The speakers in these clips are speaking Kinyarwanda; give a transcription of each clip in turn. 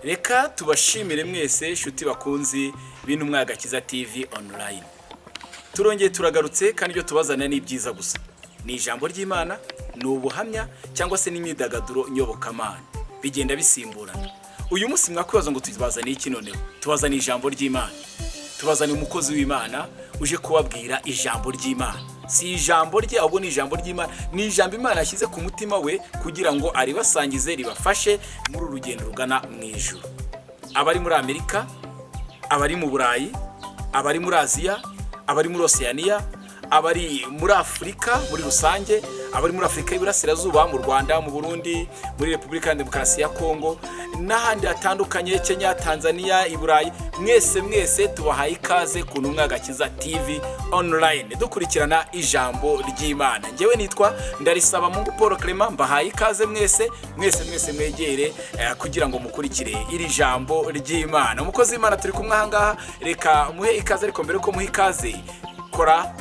Reka tubashimire mwese shuti bakunzi b'Intumwa Agakiza TV online. Turongeye turagarutse kandi ibyo tubazana ni byiza gusa. Ni ijambo ry'Imana, ni ubuhamya cyangwa se n'imyidagaduro nyobokamana. Bigenda bisimburana. Uyu munsi mwakwibaza ngo tubazaniye iki noneho? Tubazaniye ijambo ry'Imana. Tubazaniye umukozi w'Imana uje kubabwira ijambo ry'Imana. Si ijambo rye ahubwo ni ijambo ry'Imana, ni ijambo Imana yashyize ku mutima we kugira ngo aribasangize ribafashe muri urugendo rugana mu ijuru. Abari muri Amerika, abari mu Burayi, abari muri Aziya, abari muri Oceania, abari muri Afurika muri rusange, abari muri Afurika y'Iburasirazuba, mu Rwanda, mu Burundi, muri Repubulika ya Demokarasi ya Kongo n'ahandi hatandukanye, Kenya, Tanzania, i Burayi, mwese tubahaye ikaze ku Ntumwa Agakiza TV online dukurikirana ijambo ry'Imana. Ngewe nitwa Ndarisabamungu Paul Clement, mbahaye ikaze mwese mwegere kugira ngo mukurikire iri jambo ry'Imana. Umukozi w'Imana turi kumwe aha ngaha, reka muhe ikaze, ariko mbere ko muhe ikaze kora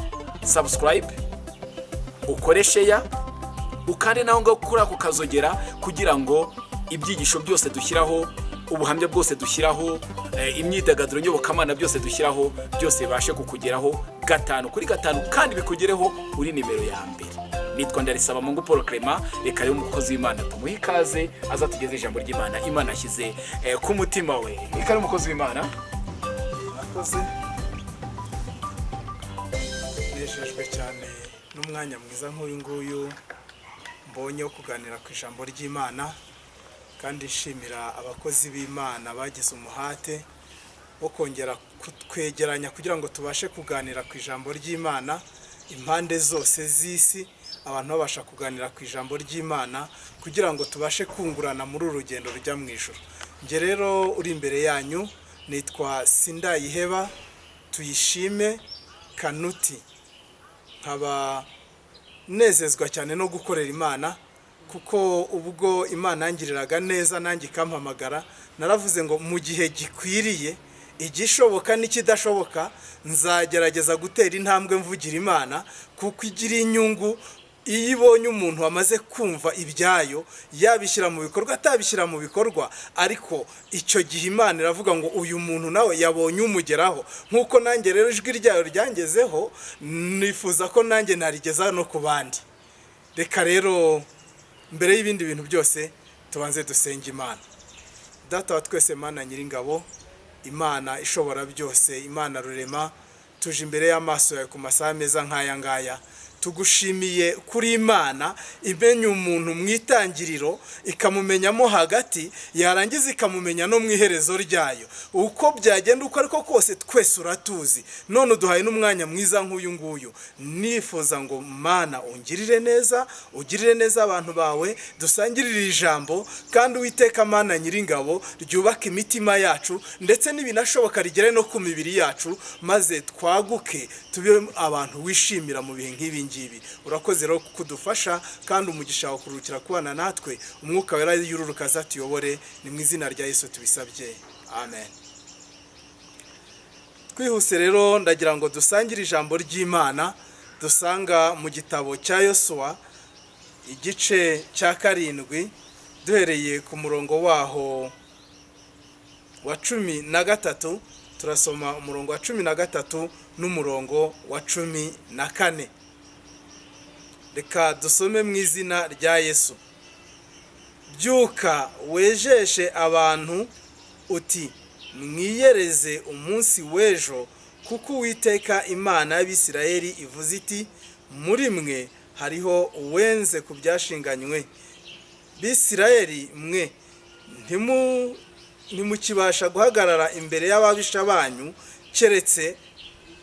subscribe, ukore share, ukande naho ngo kuri ako kazogera kugira ngo ibyigisho byose dushyiraho, ubuhamya bwose dushyiraho, imyidagaduro nyobokamana byose dushyiraho, byose bibashe kukugeraho 5 kuri 5 kandi bikugereho uri nimero ya mbere. Nitwa Ndarisabamungu Paul Clement, reka rero umukozi w'Imana tumuhe ikaze azatugeze ijambo ry'Imana Imana ashyize ku mutima we. Reka rero umukozi w'Imana akoze. Nejejwe cyane n'umwanya mwiza nk'uyu nguyu mbonye wo kuganira ku ijambo ry'Imana, kandi nshimira abakozi b'Imana bagize umuhate wo kongera kutwegeranya kugira ngo tubashe kuganira ku ijambo ry'Imana impande zose z'isi, abantu babasha kuganira ku ijambo ry'Imana kugira ngo tubashe kungurana muri urugendo rujya mu ijuru. Nge rero uri imbere yanyu nitwa Sindayiheba Tuyishime Kanuti, nkaba nezezwa cyane no gukorera Imana, kuko ubwo Imana yangiriraga neza nanjye ikampamagara, naravuze ngo mu gihe gikwiriye, igishoboka n'ikidashoboka, nzagerageza gutera intambwe mvugira Imana, kuko igira inyungu iyo ibonye umuntu wamaze kumva ibyayo, yabishyira mu bikorwa atabishyira mu bikorwa, ariko icyo gihe Imana iravuga ngo uyu muntu nawe yabonye umugeraho. Nk'uko nanjye rero ijwi ryayo ryangezeho, nifuza ko nanjye narigeza no ku bandi. Reka rero mbere y'ibindi bintu byose tubanze dusenge Imana. Data wa twese, Mana Nyiringabo, Imana ishobora byose, Imana rurema, tuje imbere y'amaso yawe ku masaha meza nk'aya ngaya. Tugushimiye kuri Imana imenya umuntu mu itangiriro, ikamumenyamo hagati, yarangiza ikamumenya no mu iherezo ryayo. Uko byagenda uko ariko kose twese uratuzi, none uduhaye n'umwanya mwiza nk'uyu nguyu. Nifuza ngo Mana ungirire neza, ugirire neza abantu bawe, dusangirire ijambo, kandi Uwiteka Mana Nyiringabo ryubaka imitima yacu, ndetse n'ibinashoboka rigere no ku mibiri yacu, maze twaguke tube abantu wishimira mu bihe nk'ibi ngibi. Urakoze rero kudufasha, kandi umugisha wawe kurukira kubana natwe, umwuka wera yururuka azatuyobore, ni mu izina rya Yesu tubisabye, amen. Twihuse rero ndagira ngo dusangire ijambo ry'Imana dusanga mu gitabo cya Yosuwa igice cya 7, duhereye ku murongo waho wa 13, turasoma umurongo wa 13 n'umurongo wa 14. Reka dusome mu izina rya Yesu. Byuka wejeshe abantu uti mwiyereze umunsi w'ejo, kuko Uwiteka Imana y'Abisirayeli ivuze iti muri mwe hariho uwenze ku byashinganywe. Bisirayeli mwe ntimukibasha guhagarara imbere y'ababisha banyu, keretse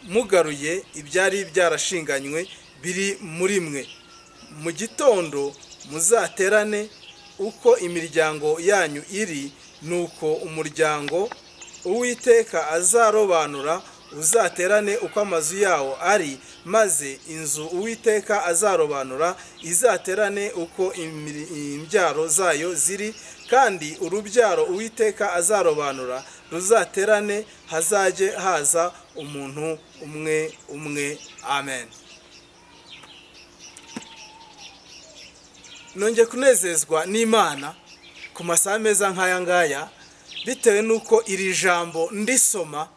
mugaruye ibyari byarashinganywe biri muri mwe. Mu gitondo muzaterane uko imiryango yanyu iri, nuko umuryango Uwiteka azarobanura uzaterane uko amazu yawo ari, maze inzu Uwiteka azarobanura izaterane uko imbyaro zayo ziri, kandi urubyaro Uwiteka azarobanura ruzaterane, hazajye haza umuntu umwe. Amen. Nongeye kunezezwa n'Imana ku masaha meza nk'aya ngaya, bitewe n'uko iri jambo ndisoma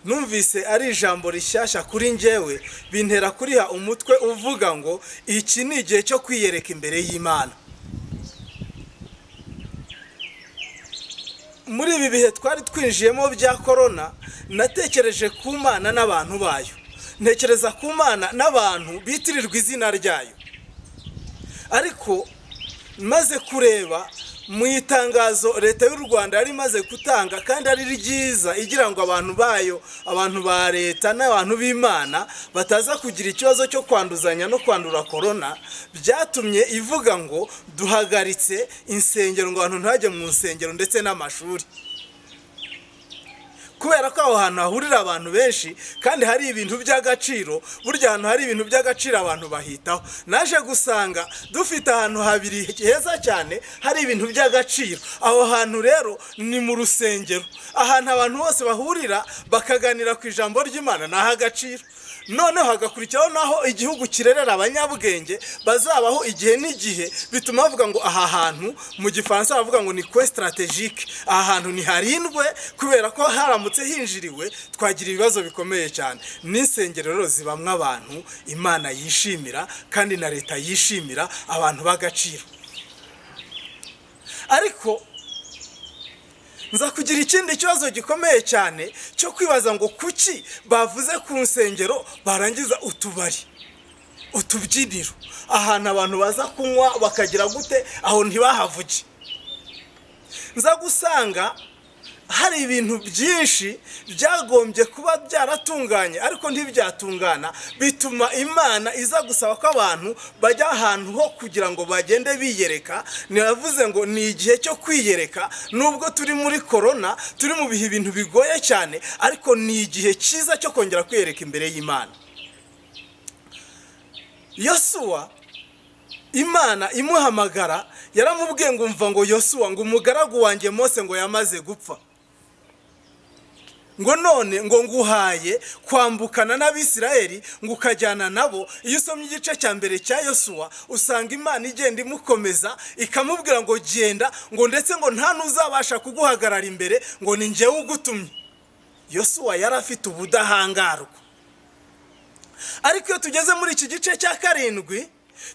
numvise ari ijambo rishyashya kuri njyewe, bintera kuriha umutwe uvuga ngo iki ni igihe cyo kwiyereka imbere y'Imana. Muri ibi bihe twari twinjiyemo bya korona, natekereje ku Mana n'abantu bayo, ntekereza ku Mana n'abantu bitirirwa izina ryayo. Ariko maze kureba mu itangazo leta y'u Rwanda yari imaze gutanga kandi ari ryiza, igira ngo abantu bayo, abantu ba leta n'abantu b'Imana bataza kugira ikibazo cyo kwanduzanya no kwandura korona, byatumye ivuga ngo duhagaritse insengero, ngo abantu ntajye mu nsengero ndetse n'amashuri, kubera ko aho hantu hahurira abantu benshi kandi hari ibintu by'agaciro. Burya ahantu hari ibintu by'agaciro abantu bahitaho. Naje gusanga dufite ahantu habiri heza cyane hari ibintu by'agaciro. Aho hantu rero ni mu rusengero, ahantu abantu bose bahurira bakaganira ku ijambo ry'Imana, ni ah'agaciro. Noneho hagakurikiraho naho igihugu kirerera abanyabwenge bazabaho igihe n'igihe, bituma bavuga ngo aha hantu, mu gifaransa bavuga ngo ni coin stratégique, aha hantu ni harindwe, kubera ko haramutse hinjiriwe twagira ibibazo bikomeye cyane. N'insengero rero zibamwe abantu Imana yishimira kandi na leta yishimira, abantu b'agaciro. Ariko nza kugira ikindi kibazo gikomeye cyane cyo kwibaza ngo kuki bavuze ku nsengero barangiza utubari, utubyiniro, ahantu abantu baza kunywa bakagira gute, aho ntibahavuge. Nza gusanga hari ibintu byinshi byagombye kuba byaratunganye ariko ntibyatungana, bituma Imana iza gusaba ko abantu bajya ahantu ho kugira ngo bagende biyereka. Niravuze ngo ni igihe cyo kwiyereka, nubwo turi muri korona, turi mu bihe ibintu bigoye cyane, ariko ni igihe cyiza cyo kongera kwiyereka imbere y'Imana. Yosuwa, Imana imuhamagara yaramubwiye ngo umva ngo Yosuwa, ngo umugaragu wanjye Mose ngo yamaze gupfa, ngo none ngo nguhaye kwambukana n'Abisirayeli ngo ukajyana nabo. Iyo usomye igice cya mbere cya Yosuwa usanga Imana igenda imukomeza ikamubwira ngo genda, ngo ndetse ngo nta n'uzabasha kuguhagarara imbere, ngo ni njyewe ugutumye. Yosuwa yari afite ubudahangarwa. Ariko iyo tugeze muri iki gice cya karindwi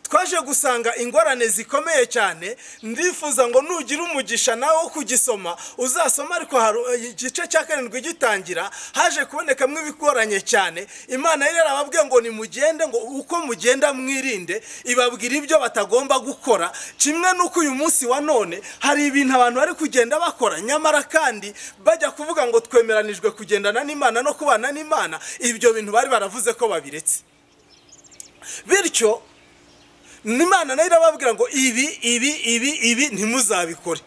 twaje gusanga ingorane zikomeye cyane. Ndifuza ngo nugira umugisha nawe wo kugisoma uzasoma, ariko igice cya karindwi gitangira haje kubonekamo ibigoranye cyane. Imana yari yarababwiye ngo nimugende, ngo uko mugenda mwirinde, ibabwira ibyo batagomba gukora. Kimwe nuko uyu munsi wa none hari ibintu abantu bari kugenda bakora, nyamara kandi bajya kuvuga ngo twemeranijwe kugendana n'Imana no kubana n'Imana, ibyo bintu bari baravuze ko babiretse. Bityo Imana nayo irababwira ngo ibi ntimuzabikore.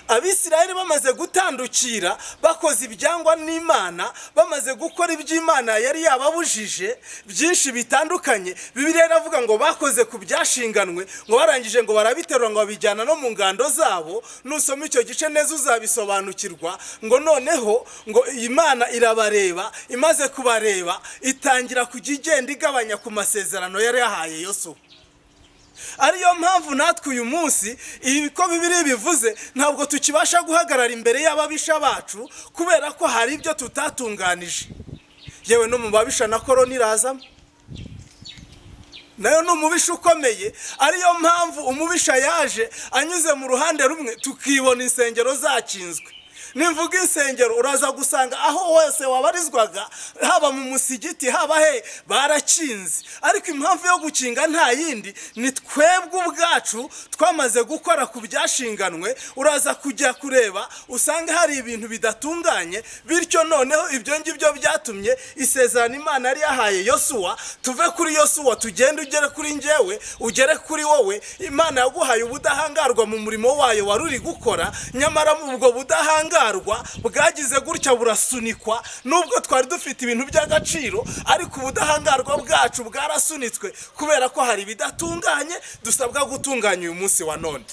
Abisirayeli bamaze gutandukira, bakoze ibyangwa n'Imana, bamaze gukora iby'Imana yari yababujije byinshi bitandukanye. Bibiliya iravuga ngo bakoze ku byashinganwe, ngo barangije ngo barabiterura ngo babijyana no mu ngando zabo. Nusoma icyo gice neza uzabisobanukirwa. Ngo noneho ngo Imana irabareba, imaze kubareba itangira kujya igenda igabanya ku masezerano yari yahaye Yosuwa. Ariyo mpamvu natwe uyu munsi ko Bibiliya bivuze ntabwo tukibasha guhagarara imbere y'ababisha bacu, kubera ko hari ibyo tutatunganije. Yewe no mu babisha na korona irazamo, nayo ni umubisha ukomeye. Ariyo mpamvu umubisha yaje anyuze mu ruhande rumwe tukibona insengero zakinzwe. Nimvuga insengero uraza gusanga aho hose wabarizwaga, haba mu musigiti haba barakinze. Ariko impamvu yo gukinga nta yindi, ni twebwe ubwacu twamaze gukora ku byashinganwe. Uraza kujya kureba usanga hari ibintu bidatunganye. Bityo noneho ibyo ngibyo byatumye isezerano Imana yari yahaye Yosuwa, tuve kuri Yosuwa tugende ugere kuri njyewe, ugere kuri wowe. Imana yaguhaye ubudahangarwa mu murimo wayo wari uri gukora, nyamara ubwo budahangarwa bwagize gutya burasunikwa. Nubwo twari dufite ibintu by'agaciro, ariko ubudahangarwa bwacu bwarasunitswe kubera ko hari ibidatunganye dusabwa gutunganya uyu munsi wa none.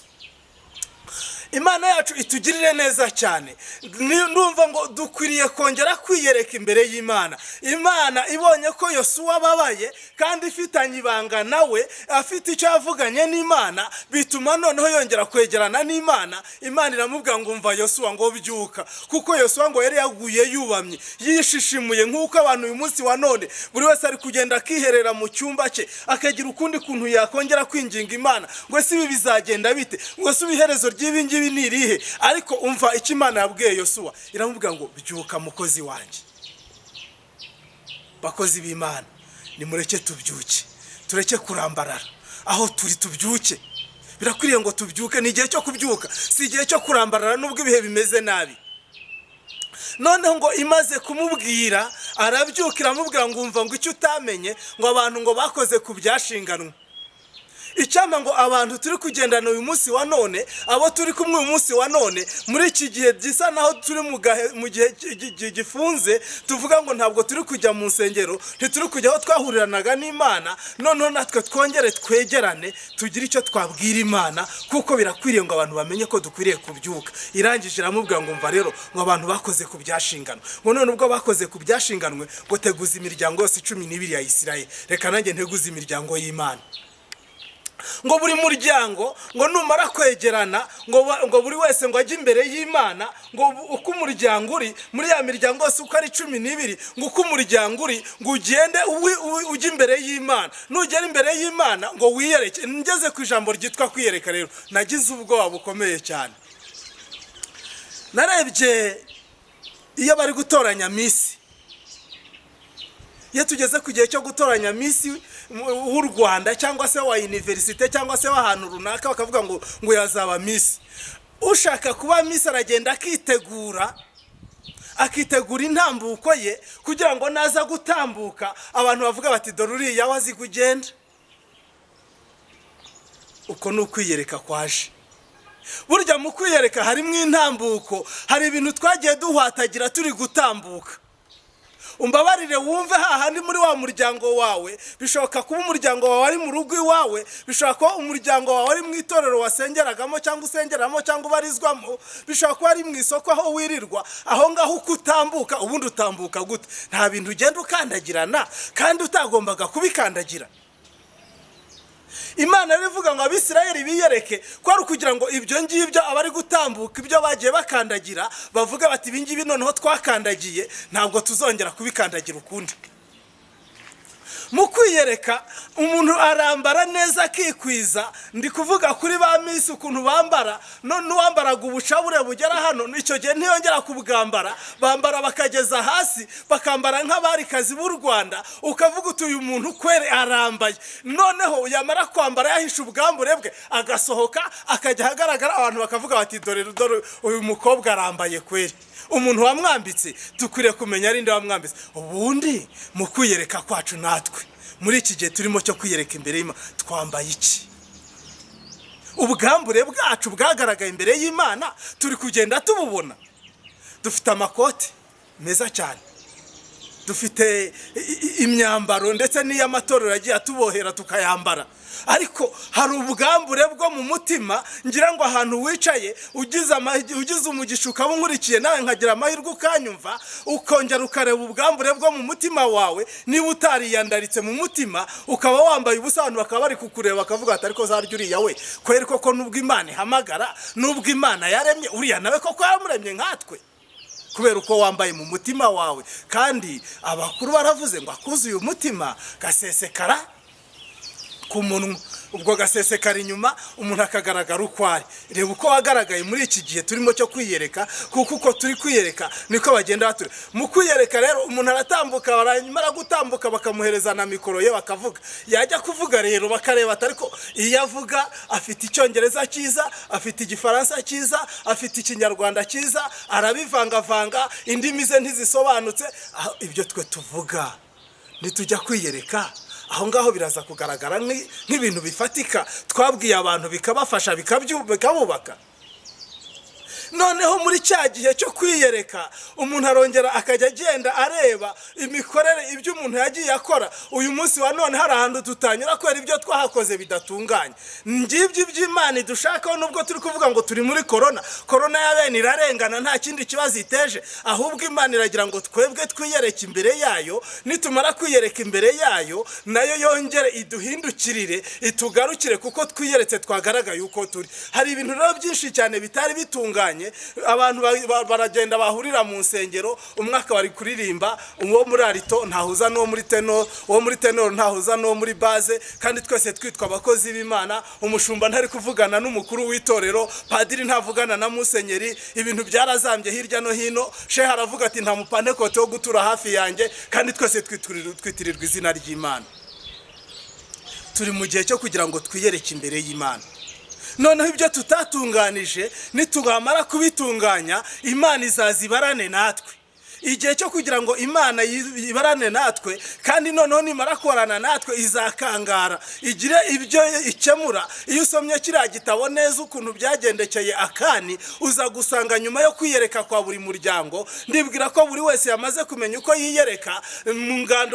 Imana yacu itugirire neza cyane. Ndumva ngo dukwiriye kongera kwiyereka imbere y'Imana. Imana ibonye ko Yosuwa ababaye kandi ifitanye ibanga nawe, afite icyo yavuganye n'Imana, bituma noneho yongera kwegerana n'Imana. Imana iramubwira ngo umva Yosuwa ngo byuka, kuko Yosuwa ngo yari yaguye yubamye yishishimuye, nk'uko abantu uyu munsi wa none buri wese ari kugenda akiherera mu cyumba cye akagira ukundi kuntu yakongera kwinginga Imana ngo ese ibi bizagenda bite, ngo ese iherezo ry'ibi ngibi ni irihe. Ariko umva icyo Imana yabwiye Yosuwa, iramubwira ngo byuka mukozi wanjye. Bakozi b'Imana, nimureke tubyuke, tureke kurambarara, aho turi tubyuke. Birakwiriye ngo tubyuke, ni igihe cyo kubyuka, si igihe cyo kurambarara nubwo ibihe bimeze nabi. Noneho ngo imaze kumubwira arabyuka, iramubwira ngo umva ngo icyo utamenye ngo abantu ngo bakoze ku byashinganwe. Icyama ngo abantu turi kugendana uyu munsi wa none, abo turi kumwe uyu munsi wa none, muri iki gihe gisa naho turi mu gihe gifunze, tuvuga ngo ntabwo turi kujya mu nsengero, ntituri kujya aho twahuriranaga n'Imana. Noneho natwe twongere twegerane, tugire icyo twabwira Imana, kuko birakwiriye ngo abantu bamenye ko dukwiriye kubyuka. Irangije iramubwira ngo umva rero ngo abantu bakoze ku byashinganwe, ngo none ubwo bakoze ku byashinganwe ngo teguza imiryango yose 12 ya Isirayeli. Reka nanjye nteguza imiryango y'Imana. Ngo buri muryango ngo numara kwegerana ngo buri wese ngo ajye imbere y'Imana, ngo uko umuryango uri muri ya miryango yose uko ari 12, ngo uko umuryango uri ngo ugende ujye imbere y'Imana. Nugera imbere y'Imana ngo wiyereke. Ngeze ku ijambo ryitwa kwiyereka rero nagize ubwoba bukomeye cyane. Narebye iyo bari gutoranya misi, iyo tugeze ku gihe cyo gutoranya misi w'u Rwanda cyangwa se wa universite cyangwa se w'ahantu runaka, bakavuga ngo yazaba misi. Ushaka kuba misi aragenda akitegura intambuko ye, kugira ngo naza gutambuka abantu bavuga bati dore uriya wazi kugenda. Uko ni ukwiyereka kwaje. Burya mu kwiyereka harimo intambuko, hari ibintu twagiye duhwatagira turi gutambuka. Umbabarire wumve hahandi muri wa muryango wawe, bishoboka kuba umuryango wawe ari mu rugo iwawe, bishoboka kuba umuryango wawe ari mu itorero wasengeragamo cyangwa usengeramo cyangwa ubarizwamo, bishoboka kuba ari mu isoko aho wirirwa. Aho ngaho uko utambuka, ubundi utambuka gute? Nta bintu ugenda ukandagirana kandi utagombaga kubikandagira. Imana rivuga ngo Abisirayeli biyereke, ko ari kugira ngo ibyo ngibyo abari gutambuka ibyo bagiye bakandagira bavuga bati ibi ngibi noneho twakandagiye, ntabwo tuzongera kubikandagira ukundi. Mu kwiyereka umuntu arambara neza akikwiza. Ndi kuvuga kuri ba misi ukuntu bambara, none uwambaraga ubucabure bugera hano icyo gihe ntiyongera kubwambara, bambara bakageza hasi, bakambara nk'abarikazi b'u Rwanda, ukavuga uti uyu muntu kwere arambaye. Noneho yamara kwambara yahisha ubwambure bwe agasohoka akajya ahagaragara, abantu bakavuga bati dore uyu mukobwa arambaye kwere. Umuntu wamwambitse dukwiriye kumenya ari nde wamwambitse. Ubundi mu kwiyereka kwacu natwe muri iki gihe turimo cyo kwiyereka imbere y'Imana twambaye iki? Ubwambure bwacu bwagaragaye imbere y'Imana turi kugenda tububona. Dufite amakoti meza cyane, dufite imyambaro ndetse n'iy'amatorero yagiye atubohera tukayambara, ariko hari ubwambure bwo mu mutima. Ngira ngo ahantu wicaye ugize umugisha ukaba unkurikiye nawe nkagira amahirwe ukanyumva, ukongera ukareba ubwambure bwo mu mutima wawe. Niba utariyandaritse mu mutima ukaba wambaye ubusa, abantu bakaba bari kukureba bakavuga ati ariko zaryo uriya we kweri koko nubwo Imana ihamagara, nubwo Imana yaremye uriya nawe koko yamuremye nkatwe, kubera uko wambaye mu mutima wawe. Kandi abakuru baravuze ngo akuzuye umutima gasesekara ku munwa. Ubwo gasesekara inyuma umuntu akagaragara uko ari. Reba uko wagaragaye muri iki gihe turimo cyo kwiyereka, kuko uko turi kwiyereka niko bagenda bature. Mu kwiyereka rero umuntu aratambuka, baranyimara gutambuka bakamuhereza na mikoro ye bakavuga. Yajya kuvuga rero bakareba ariko iyo avuga afite icyongereza cyiza, afite igifaransa cyiza, afite ikinyarwanda cyiza, arabivangavanga, indimi ze ntizisobanutse. Ibyo twe tuvuga nitujya kwiyereka, aho ngaho biraza kugaragara nk'ibintu bifatika twabwiye abantu bikabafasha bikabubaka. noneho muri cya gihe cyo kwiyereka umuntu arongera akajya agenda areba imikorere ibyo umuntu yagiye akora. Uyu munsi wa none hari ahantu tutanyura kubera ibyo twahakoze bidatunganye. Ngibyo iby'Imana idushakaho, nubwo turi kuvuga ngo turi muri korona y'abene irarengana nta kindi kibazo iteje, ahubwo Imana iragira ngo twebwe twiyereke imbere yayo, nitumara kwiyereka imbere yayo nayo yongere iduhindukirire itugarukire, kuko twiyeretse twagaragaye uko turi. Hari ibintu rero byinshi cyane bitari bitunganye, abantu baragenda bahurira mu nsengero, umwaka bari kuririmba, uwo muri arito ntahuza n'uwo muri tenor, uwo muri tenor ntahuza n'uwo muri baze, kandi twese twitwa abakozi b'Imana. Umushumba ntari kuvugana n'umukuru w'itorero, padiri ntavugana na musenyeri, ibintu byarazambye hirya no hino. Shehe aravuga ati nta mupantekote wo gutura hafi yanjye, kandi twese twitirirwa izina ry'Imana. Turi mu gihe cyo kugira ngo twiyereke imbere y'Imana. Noneho ibyo tutatunganije nitugamara kubitunganya, Imana izazibarane natwe. Igihe cyo kugira ngo Imana ibarane natwe, kandi noneho nimara korana natwe izakangara igire ibyo ikemura. Iyo usomye kiriya gitabo neza ukuntu byagendekeye Akani, uza gusanga nyuma yo kwiyereka kwa buri muryango, ndibwira ko buri wese yamaze kumenya uko yiyereka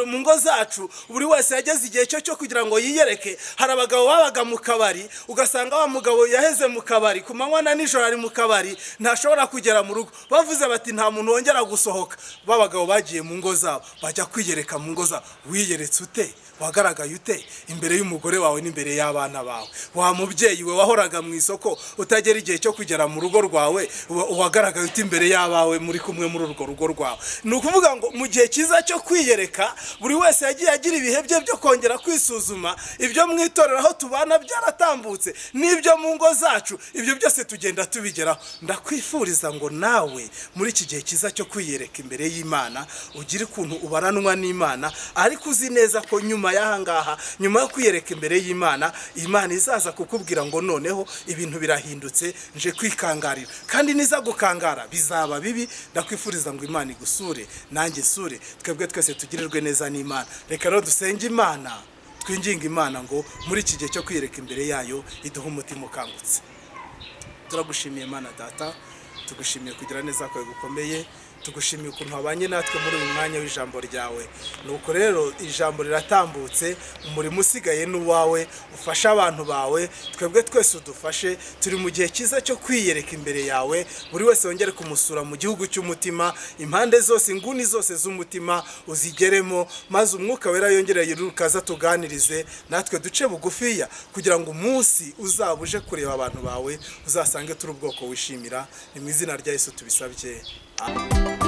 mu ngo zacu. Buri wese yageze igihe cyo kugira ngo yiyereke. Hari abagabo babaga mu kabari, ugasanga wa mugabo yaheze mu kabari ku manywa na nijoro, ari mu kabari ntashobora kugera mu rugo. Bavuze bati nta muntu wongera gusohoka. Babagabo bagiye mu ngo zabo, bajya kwiyereka mu ngo zabo. Wiyeretse ute? Wagaragaye ute imbere y'umugore wawe n'imbere y'abana bawe? Wa mubyeyi we wahoraga mu isoko utagera igihe cyo kugera mu rugo rwawe, wagaragaye ute imbere y'abawe muri kumwe muri urwo rugo rwawe? Ni ukuvuga ngo mu gihe cyiza cyo kwiyereka, buri wese yagiye agira ibihe bye byo kongera kwisuzuma. Ibyo mu itorero aho tubana byaratambutse, n'ibyo mu ngo zacu, ibyo byose tugenda tubigeraho. Ndakwifuriza ngo nawe muri iki gihe cyiza cyo kwiyereka imbere y'Imana ugire ukuntu ubaranwa n'Imana, ariko uzi neza ko nyuma y'ahangaha, nyuma yo kwiyereka imbere y'Imana, Imana izaza kukubwira ngo noneho ibintu birahindutse, nje kwikangarira. Kandi niza gukangara bizaba bibi. Ndakwifuriza ngo Imana igusure, nanjye sure, twebwe twese tugirirwe neza n'Imana. Reka rero dusenge Imana, twinginga Imana ngo muri iki gihe cyo kwiyereka imbere yayo iduhe umutima ukangutse. Turagushimiye Mana Data, tugushimiye kugira neza kwawe gukomeye, tugushimiye ukuntu wabanye natwe muri uyu mwanya w'ijambo ryawe. Nuko rero ijambo riratambutse, umurimo usigaye n'uwawe, ufasha abantu bawe, twebwe twese udufashe. Turi mu gihe cyiza cyo kwiyereka imbere yawe, buri wese wongere kumusura mu gihugu cy'umutima, impande zose, inguni zose z'umutima uzigeremo, maze umwuka wera yongere yirukaza tuganirize, natwe duce bugufiya, kugira ngo umunsi uzaba uje kureba abantu bawe uzasange turi ubwoko wishimira. Ni mu izina rya Yesu tubisabye. Amen.